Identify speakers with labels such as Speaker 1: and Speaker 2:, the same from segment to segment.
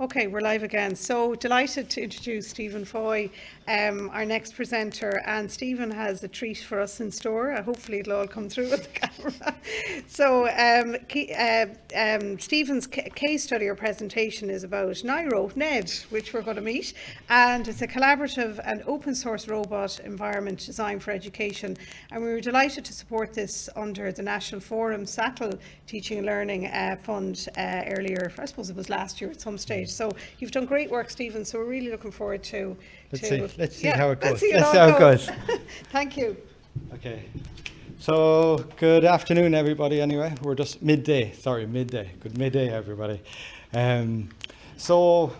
Speaker 1: Okay, we're live again. So delighted to introduce Stephen Foy, our next presenter. And Stephen has a treat for us in store. Hopefully it'll all come through with the camera. So Stephen's case study or presentation is about Niryo Ned, which we're going to meet. And it's a collaborative and open source robot environment designed for education. And we were delighted to support this under the National Forum Sattel Teaching and Learning Fund earlier, I suppose it was last year at some stage. So you've done great work, Stephen, so we're really looking forward to...
Speaker 2: Let's see how it goes.
Speaker 1: Let's see how it goes. Thank you.
Speaker 2: Okay. So, good afternoon, everybody, anyway. We're just midday. Good midday, everybody. So,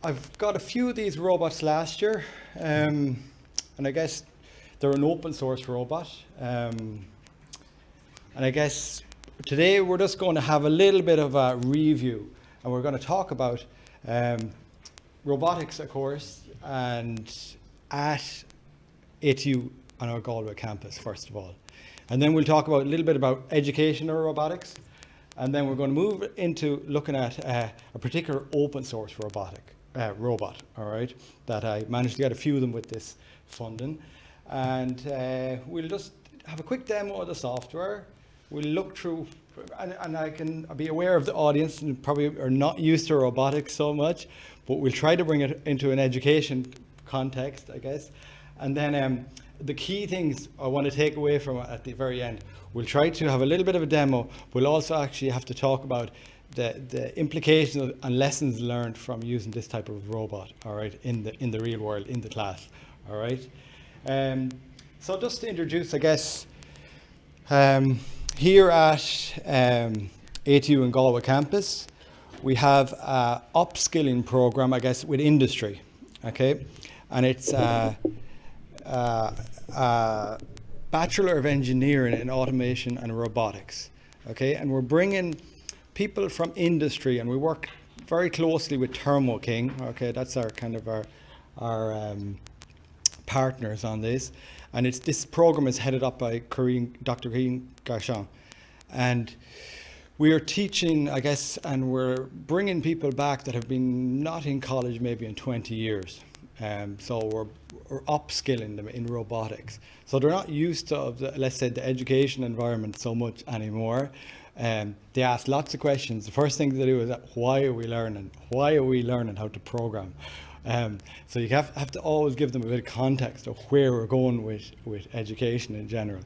Speaker 2: I've got a few of these robots last year, and I guess they're an open source robot. And I guess today we're just going to have a little bit of a review, and we're going to talk about robotics, of course, and at ATU on our Galway campus, first of all. And then we'll talk about a little bit about educational robotics, and then we're going to move into looking at a particular open source robot, all right, that I managed to get a few of them with this funding. And we'll just have a quick demo of the software. We'll look through, and I can be aware of the audience and probably are not used to robotics so much, but we'll try to bring it into an education context, I guess. And then the key things I want to take away from it at the very end, we'll try to have a little bit of a demo. We'll also actually have to talk about the implications and lessons learned from using this type of robot, all right, in the real world, in the class, all right. So just to introduce, I guess, here at ATU and Galway campus, we have an upskilling program, I guess, with industry, okay? And it's a Bachelor of Engineering in Automation and Robotics, okay? And we're bringing people from industry, and we work very closely with Thermo King, okay? That's our kind of our partners on this. And this program is headed up by Dr. Corinne Garchon. And we are teaching, I guess, and we're bringing people back that have been not in college maybe in 20 years. So we're upskilling them in robotics. So they're not used to, let's say, the education environment so much anymore. They ask lots of questions. The first thing they do is, why are we learning? Why are we learning how to program? So you have to always give them a bit of context of where we're going with education in general.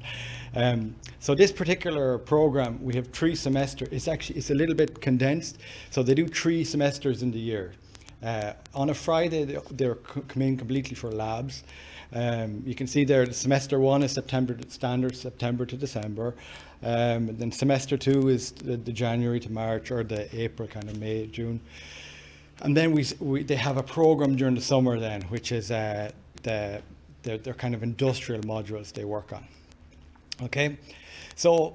Speaker 2: So this particular program, we have 3 semesters. It's a little bit condensed. So they do 3 semesters in the year. On a Friday, they're coming completely for labs. You can see there, semester 1 is September to December. Then semester 2 is the January to March, or the April, kind of May, June. And then they have a program during the summer then, which is their kind of industrial modules they work on. Okay, so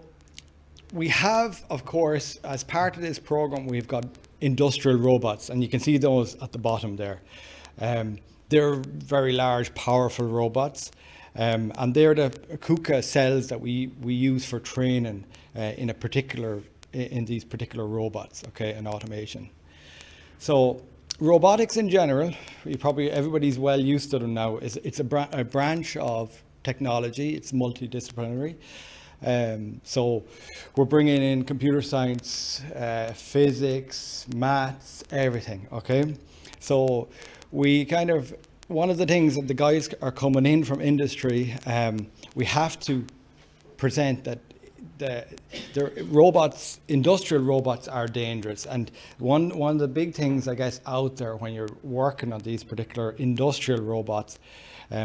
Speaker 2: we have, of course, as part of this program, we've got industrial robots, and you can see those at the bottom there. They're very large, powerful robots, and they're the KUKA cells that we use for training in these particular robots, okay, and automation. So robotics in general, everybody's well used to them now. It's a branch of technology. It's multidisciplinary. So we're bringing in computer science, physics, maths, everything, okay? So one of the things that the guys are coming in from industry, we have to present that the robots, industrial robots, are dangerous. And one of the big things, I guess, out there when you're working on these particular industrial robots,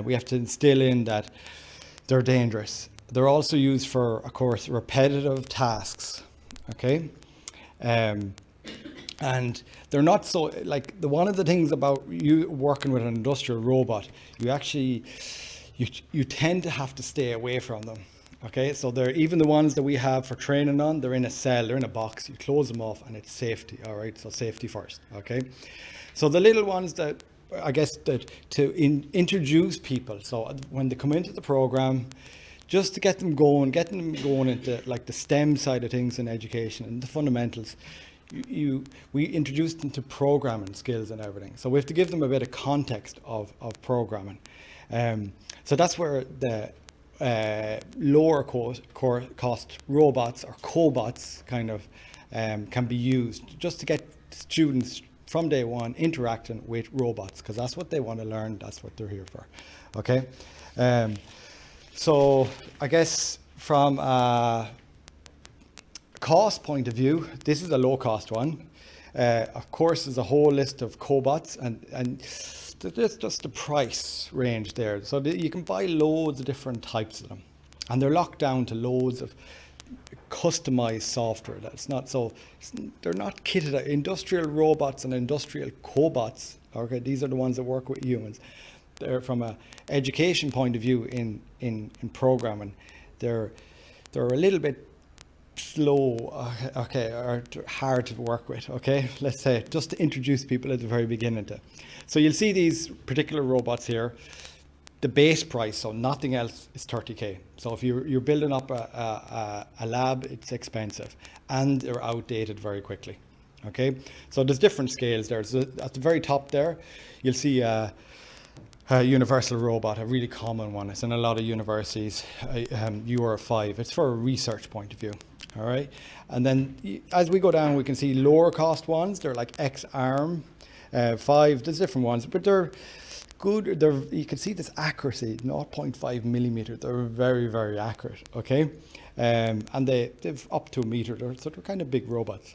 Speaker 2: we have to instill in that they're dangerous. They're also used for, of course, repetitive tasks, okay? And they're not so, one of the things about you working with an industrial robot, you tend to have to stay away from them. Okay, so they're even the ones that we have for training on, they're in a cell, they're in a box, you close them off, and it's safety, all right? So safety first, okay? So the little ones that, I guess, introduce people, so when they come into the program, just to get them going into like the STEM side of things in education and the fundamentals, we introduce them to programming skills and everything. So we have to give them a bit of context of programming. So that's where the lower cost robots or cobots kind of can be used just to get students from day one interacting with robots, because that's what they want to learn, that's what they're here for. Okay, so I guess from a cost point of view, this is a low cost one. Of course, there's a whole list of cobots, and there's just the price range there. So you can buy loads of different types of them, and they're locked down to loads of customized software. That's not so, they're not kitted out. Industrial robots and industrial cobots, okay, these are the ones that work with humans. They're from a education point of view in programming, they're a little bit slow, okay, or hard to work with, okay, let's say, just to introduce people at the very beginning to. So you'll see these particular robots here. The base price, so nothing else, is 30k. So if you're building up a lab, it's expensive, and they're outdated very quickly. Okay, so there's different scales there. So at the very top there, you'll see a universal robot, a really common one. It's in a lot of universities, UR5. It's for a research point of view. All right, and then as we go down, we can see lower cost ones. They're like X-arm, 5. There's different ones, but they're good. You can see this accuracy, 0.5 millimeter. They're very, very accurate. Okay, and they've up to a meter. So they're kind of big robots.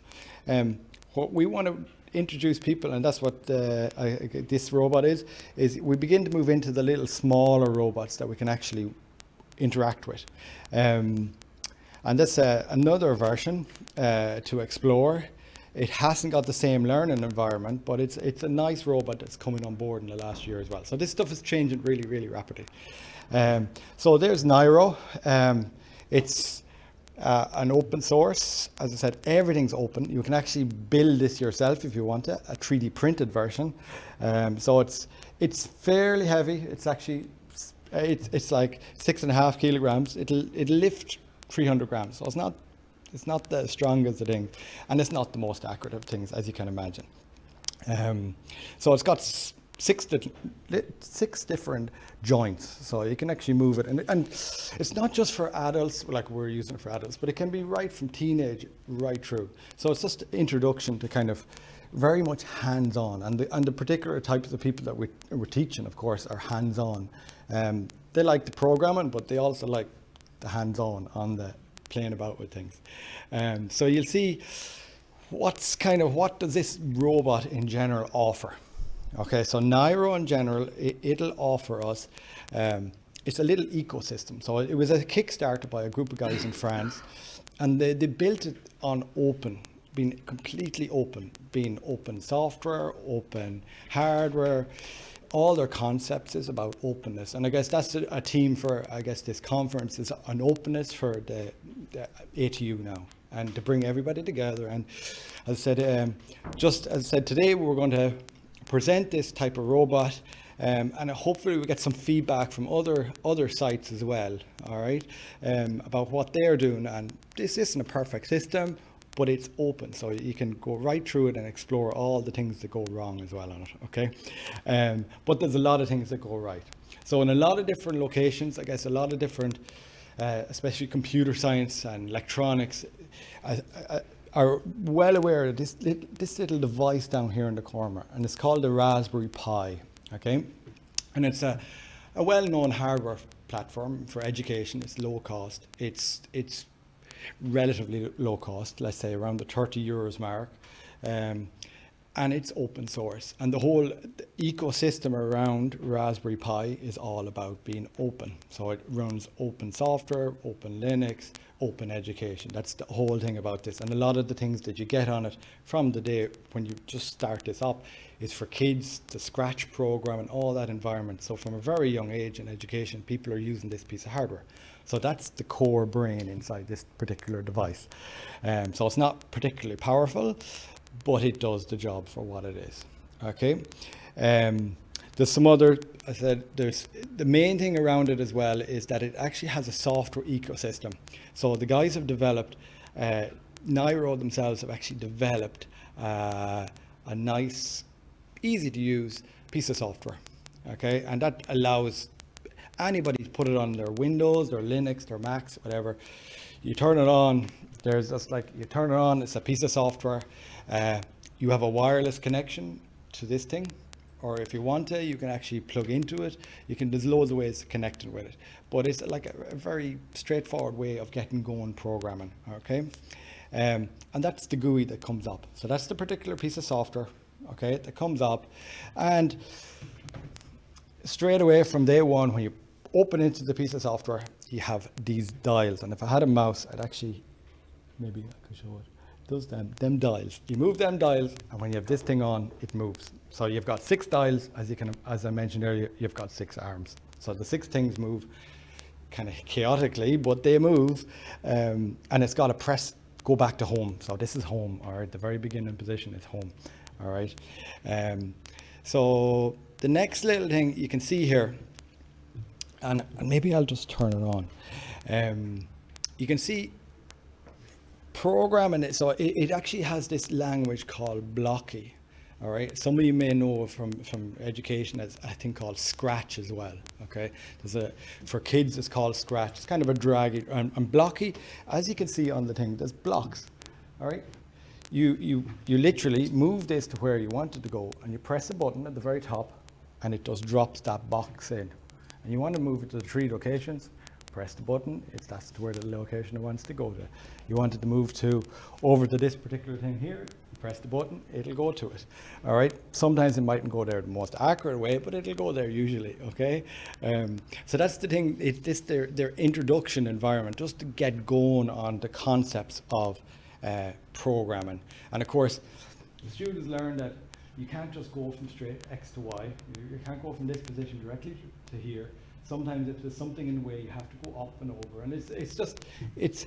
Speaker 2: What we want to introduce people, and that's what this robot is we begin to move into the little smaller robots that we can actually interact with. And that's another version to explore. It hasn't got the same learning environment, but it's a nice robot that's coming on board in the last year as well. So this stuff is changing really, really rapidly. So there's Niryo. It's an open source. As I said, everything's open. You can actually build this yourself if you want it, a 3D printed version. So it's fairly heavy. It's actually it's like 6.5 kilograms. It'll lift 300 grams. So it's not the strongest of things, and it's not the most accurate of things, as you can imagine. So it's got six different joints, so you can actually move it. And it's not just for adults, like we're using it for adults, but it can be right from teenage right through. So it's just an introduction to kind of very much hands-on. And the particular types of people that we're teaching, of course, are hands-on. They like the programming, but they also like the hands-on on the playing about with things. So you'll see what does this robot in general offer. Okay, so Niryo in general, it'll offer us, it's a little ecosystem. So it was a Kickstarter by a group of guys in France, and they built it on open, being completely open, being open software, open hardware. All their concepts is about openness, and I guess that's a theme for, I guess, this conference is an openness for the ATU now, and to bring everybody together. And as I said, just as I said, today we're going to present this type of robot, and hopefully we get some feedback from other sites as well. All right, about what they're doing. And this isn't a perfect system, but it's open, so you can go right through it and explore all the things that go wrong as well on it, okay? But there's a lot of things that go right. So in a lot of different locations, I guess a lot of different, especially computer science and electronics, are well aware of this little device down here in the corner, and it's called the Raspberry Pi, okay? And it's a well-known hardware platform for education. It's low cost. It's relatively low cost, let's say around the 30 euros mark, and it's open source. And the whole ecosystem around Raspberry Pi is all about being open. So it runs open software, open Linux, open education. That's the whole thing about this. And a lot of the things that you get on it from the day when you just start this up is for kids to scratch program and all that environment. So from a very young age in education, people are using this piece of hardware. So that's the core brain inside this particular device. So it's not particularly powerful, but it does the job for what it is. Okay. There's some other, I said, there's the main thing around it as well is that it actually has a software ecosystem. So the guys have developed Niryo themselves have actually developed a nice, easy to use piece of software, okay? And that allows anybody to put it on their Windows, their Linux, their Macs, whatever. You turn it on, there's just like, you turn it on, it's a piece of software. You have a wireless connection to this thing, or if you want to, you can actually plug into it. There's loads of ways of connecting with it, but it's like a very straightforward way of getting going programming, okay? And that's the GUI that comes up. So that's the particular piece of software, okay, that comes up. And straight away from day one, when you open into the piece of software, you have these dials. And if I had a mouse, I'd actually, maybe I could show it. Those them dials. You move them dials, and when you have this thing on, it moves. So you've got 6 dials, as I mentioned earlier, you've got 6 arms. So the 6 things move kind of chaotically, but they move, and it's got to go back to home. So this is home, all right? The very beginning position is home, all right? So the next little thing you can see here, and maybe I'll just turn it on. You can see programming it, so it actually has this language called Blocky, all right? Some of you may know from education as a thing called Scratch as well, okay? For kids it's called Scratch. It's kind of a draggy, and Blocky, as you can see on the thing, there's blocks, all right? You literally move this to where you want it to go, and you press a button at the very top, and it just drops that box in. And you want to move it to the 3 locations, press the button, that's where the location it wants to go to. You want it to move over to this particular thing here, press the button, it'll go to it. All right, sometimes it mightn't go there the most accurate way, but it'll go there usually, okay? So that's the thing, it's their introduction environment, just to get going on the concepts of programming. And of course, the students learn that you can't just go from straight X to Y. You can't go from this position directly to here. Sometimes if there's something in the way, you have to go up and over. And it's as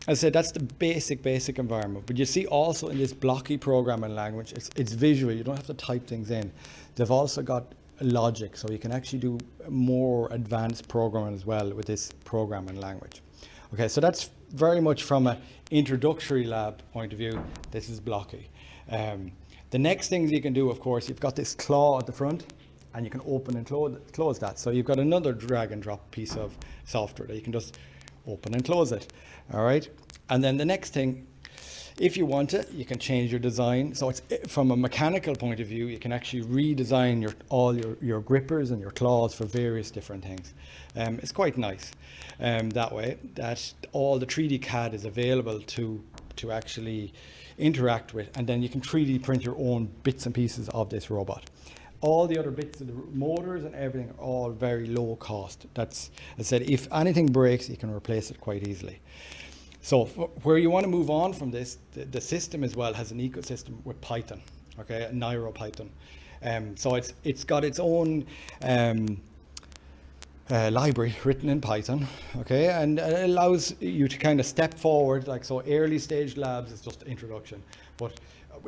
Speaker 2: I said, that's the basic environment. But you see also in this Blocky programming language, it's visual. You don't have to type things in. They've also got logic, so you can actually do more advanced programming as well with this programming language. Okay, so that's very much from an introductory lab point of view. This is Blocky. The next things you can do, of course, you've got this claw at the front, and you can open and close that. So you've got another drag and drop piece of software that you can just open and close it, all right? And then the next thing, if you want it, you can change your design. So it's from a mechanical point of view, you can actually redesign all your grippers and your claws for various different things. It's quite nice that way, that all the 3D CAD is available to actually interact with, and then you can 3D print your own bits and pieces of this robot. All the other bits of the motors and everything are all very low cost. That's, as I said, if anything breaks, you can replace it quite easily. So where you want to move on from this, the system as well has an ecosystem with Python, okay, Niryo Python. So it's got its own library written in Python, okay, and it allows you to kind of step forward. Like, so early stage labs is just introduction, but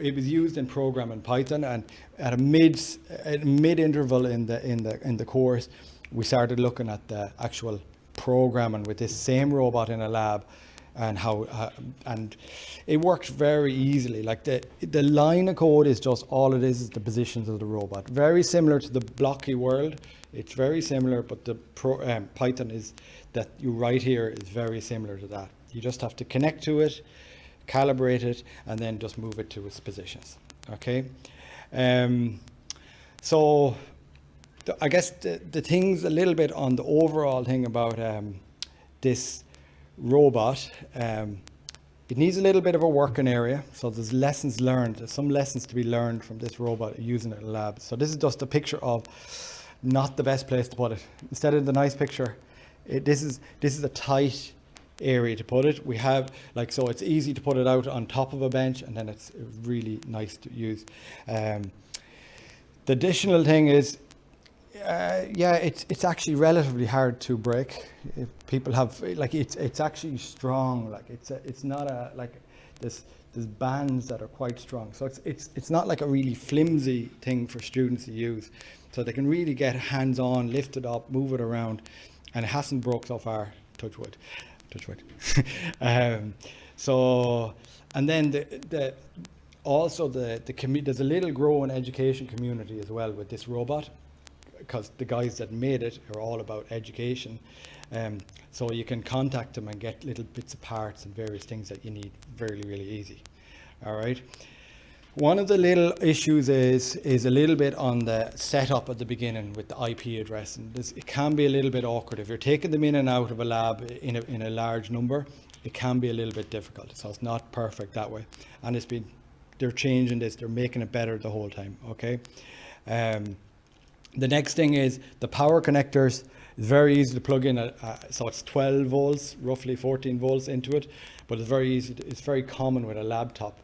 Speaker 2: it was used in programming Python, and at a mid interval in the course, we started looking at the actual programming with this same robot in a lab, and how and it worked very easily. Like the line of code is just all it is the positions of the robot. Very similar to the Blocky world. It's very similar, but the Python is that you write here is very similar to that. You just have to connect to it, calibrate it, and then just move it to its positions. Okay, so I guess the things a little bit on the overall thing about this robot, it needs a little bit of a working area. So there's lessons learned. There's some lessons to be learned from this robot using it in the lab. So this is just a picture of not the best place to put it. Instead of the nice picture, this is a tight area to put it. We have, like, so it's easy to put it out on top of a bench, and then it's really nice to use. The additional thing is, it's actually relatively hard to break. If people have, like, it's actually strong. Like, it's not there's bands that are quite strong. So it's not like a really flimsy thing for students to use. So they can really get hands on, lift it up, move it around, and it hasn't broke so far. Touch wood. So, and then also there's a little growing education community as well with this robot, because the guys that made it are all about education. So you can contact them and get little bits of parts and various things that you need really easy. All right. One of the little issues is a little bit on the setup at the beginning with the IP address, and it can be a little bit awkward if you're taking them in and out of a lab in a large number. It can be a little bit difficult, so it's not perfect that way. And they're changing this, they're making it better the whole time. Okay. The next thing is the power connectors. It's very easy to plug in, so it's 12 volts, roughly 14 volts into it, but it's very easy. It's very common with a laptop.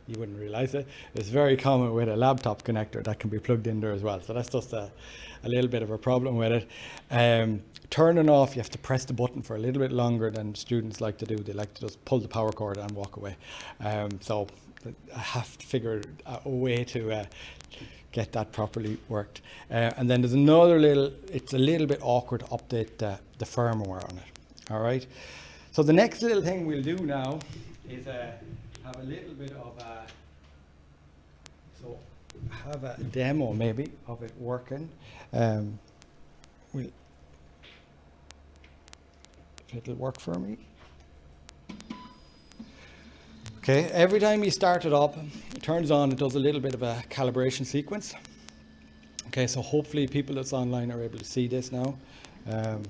Speaker 2: You wouldn't realize it. It's very common with a laptop connector that can be plugged in there as well. So that's just a little bit of a problem with it. Turning off, you have to press the button for a little bit longer than students like to do. They like to just pull the power cord and walk away. So I have to figure a way to get that properly worked. And then there's another it's a little bit awkward to update the firmware on it. All right. So the next little thing we'll do now is have a little bit of have a demo maybe of it working. If it'll work for me. Okay, every time you start it up, it turns on, it does a little bit of a calibration sequence. Okay, so hopefully people that's online are able to see this now. I've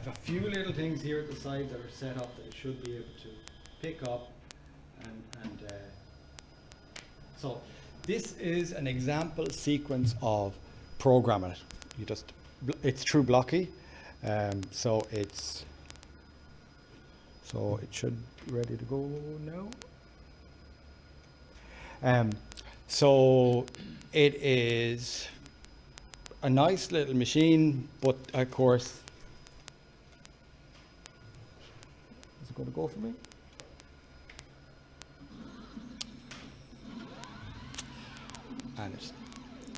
Speaker 2: a few little things here at the side that are set up that it should be able to pick up. So this is an example sequence of programming it. It's through Blocky, so it should be ready to go now. So it is a nice little machine, but of course, is it going to go for me?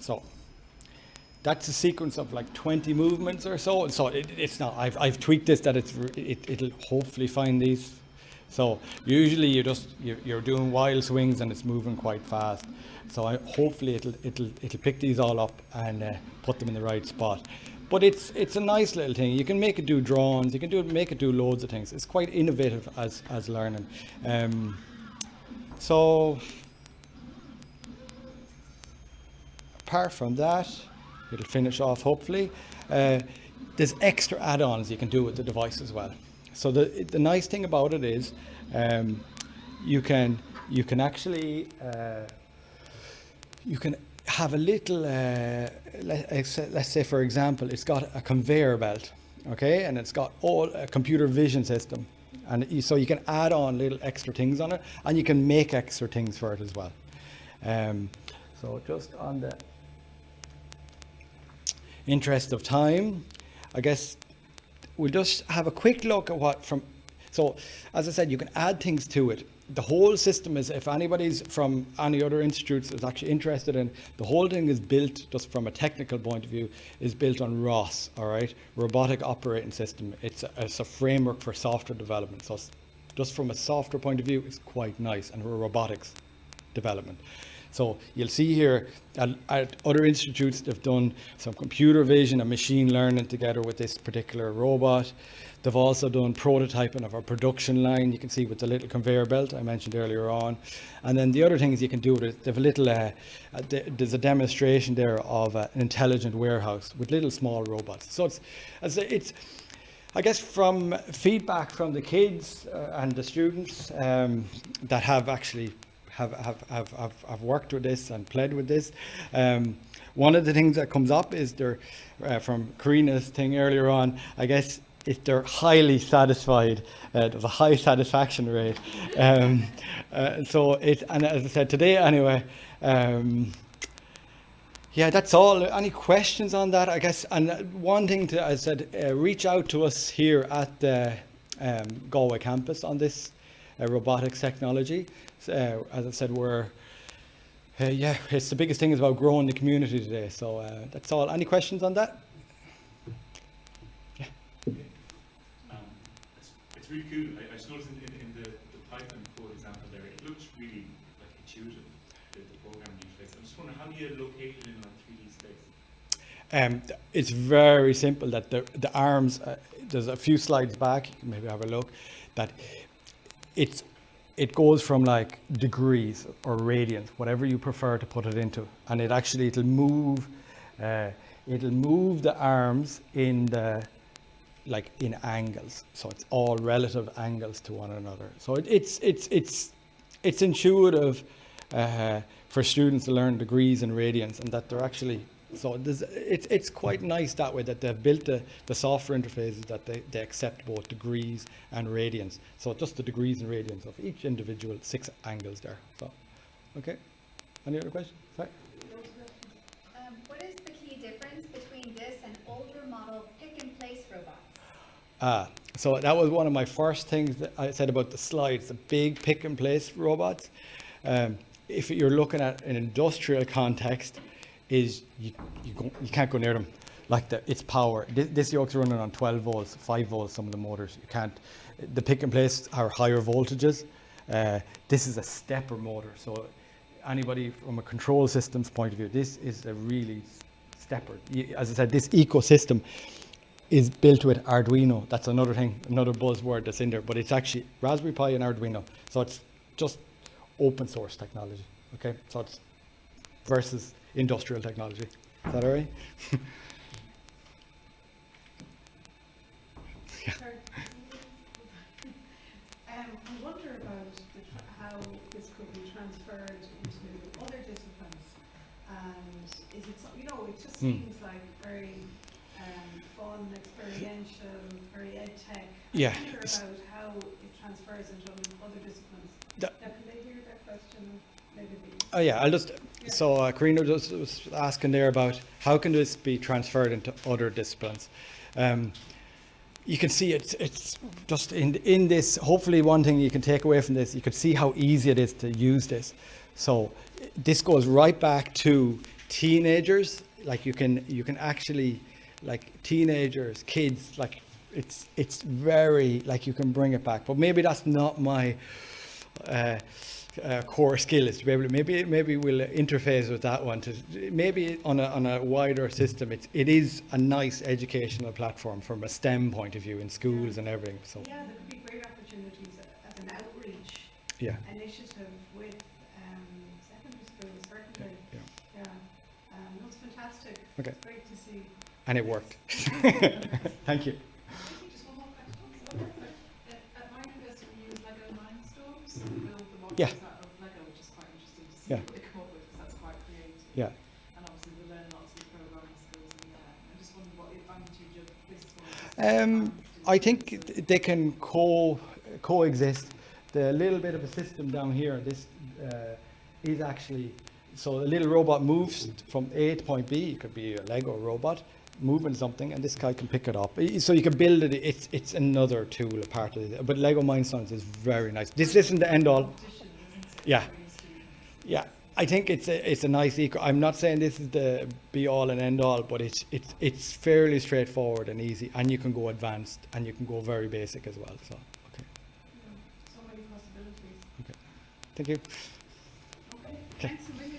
Speaker 2: So that's a sequence of like 20 movements or so. So it's not. I've tweaked this that it'll hopefully find these. So usually you're doing wild swings and it's moving quite fast. So hopefully it'll pick these all up and put them in the right spot. But it's a nice little thing. You can make it do drawings. You can make it do loads of things. It's quite innovative as learning. So. Apart from that, it'll finish off hopefully. There's extra add-ons you can do with the device as well. So the nice thing about it is you can actually you can have a little let's say for example it's got a conveyor belt, okay, and it's got a computer vision system, and so you can add on little extra things on it, and you can make extra things for it as well. So just on the interest of time, I guess we'll just have a quick look at so as I said, you can add things to it. The whole system is, if anybody's from any other institutes is actually interested in, the whole thing is built, just from a technical point of view, is built on ROS, all right, Robotic Operating System. It's a framework for software development. So just from a software point of view, it's quite nice, and robotics development. So you'll see here at other institutes, they've done some computer vision and machine learning together with this particular robot. They've also done prototyping of a production line. You can see with the little conveyor belt I mentioned earlier on. And then the other things you can do with it, they've a little, there's a demonstration there of an intelligent warehouse with little small robots. So it's I guess from feedback from the kids and the students that have actually have worked with this and played with this. One of the things that comes up is from Karina's thing earlier on, I guess they're highly satisfied. There's a high satisfaction rate. So and as I said today anyway, yeah, that's all. Any questions on that, I guess? And one thing I said, reach out to us here at the Galway campus on this robotics technology. As I said, it's the biggest thing is about growing the community today. So that's all. Any questions on that? Yeah.
Speaker 3: It's really cool. I just noticed in the looks really like intuitive, the program interface. I'm just wondering, how do you locate it in a 3D space?
Speaker 2: It's very simple. That the arms, there's a few slides back. You can maybe have a look. That it goes from like degrees or radians, whatever you prefer to put it into, and it'll move the arms in angles. So it's all relative angles to one another. So it's intuitive for students to learn degrees and radians, and that they're actually. So it's quite nice that way, that they've built the software interfaces that they accept both degrees and radians. So just the degrees and radians of each individual 6 angles there. So, okay. Any other questions? Sorry.
Speaker 4: What is the key difference between this and older model pick-and-place robots?
Speaker 2: So that was one of my first things that I said about the slides, the big pick-and-place robots. If you're looking at an industrial context, is you can't go near them. It's power. This yoke's running on 12 volts, 5 volts, some of the motors. You can't. The pick and place are higher voltages. This is a stepper motor. So anybody from a control systems point of view, this is a really stepper. As I said, this ecosystem is built with Arduino. That's another thing, another buzzword that's in there, but it's actually Raspberry Pi and Arduino. So it's just open source technology. Okay, so it's versus industrial technology. Is that all right?
Speaker 1: I wonder about how this could be transferred into other disciplines, and is it it just seems like very fun, experiential, very ed tech.
Speaker 2: Yeah.
Speaker 1: I wonder about how it transfers into other disciplines. Now, can they hear that question? Maybe.
Speaker 2: Oh yeah, I'll just. So Karina was asking there about how can this be transferred into other disciplines. You can see it's just in this. Hopefully, one thing you can take away from this, you can see how easy it is to use this. So this goes right back to teenagers. Like you can actually, like teenagers, kids. Like it's very, like you can bring it back. But maybe that's not my core skill, is to be able to maybe we'll interface with that one to maybe on a wider system. It is a nice educational platform from a STEM point of view in schools and everything. So
Speaker 1: yeah, there could be great opportunities as an outreach initiative with secondary schools, certainly. Yeah. That's fantastic.
Speaker 2: Okay.
Speaker 1: It's great to see.
Speaker 2: And it worked. Thank you.
Speaker 5: Just one more question. At my university, we use Lego Mindstorms to build the models
Speaker 2: Yeah.
Speaker 5: out of Lego, which is quite interesting to see
Speaker 2: Yeah.
Speaker 5: what they come up with, because that's quite creative.
Speaker 2: Yeah.
Speaker 5: And obviously, we learn lots of programming skills in there. I just wondered what the advantage of this one is.
Speaker 2: I think they can coexist. The little bit of a system down here, this is actually, so a little robot moves from A to point B. It could be a Lego robot moving something, and this guy can pick it up. So you can build it. It's another tool, a part of it. But Lego Mindstorms is very nice. This isn't the end all. Yeah. Yeah. I think it's a nice I'm not saying this is the be all and end all, but it's fairly straightforward and easy, and you can go advanced and you can go very basic as well. So okay.
Speaker 1: So many possibilities.
Speaker 2: Okay. Thank you.
Speaker 1: Okay. Thanks a million.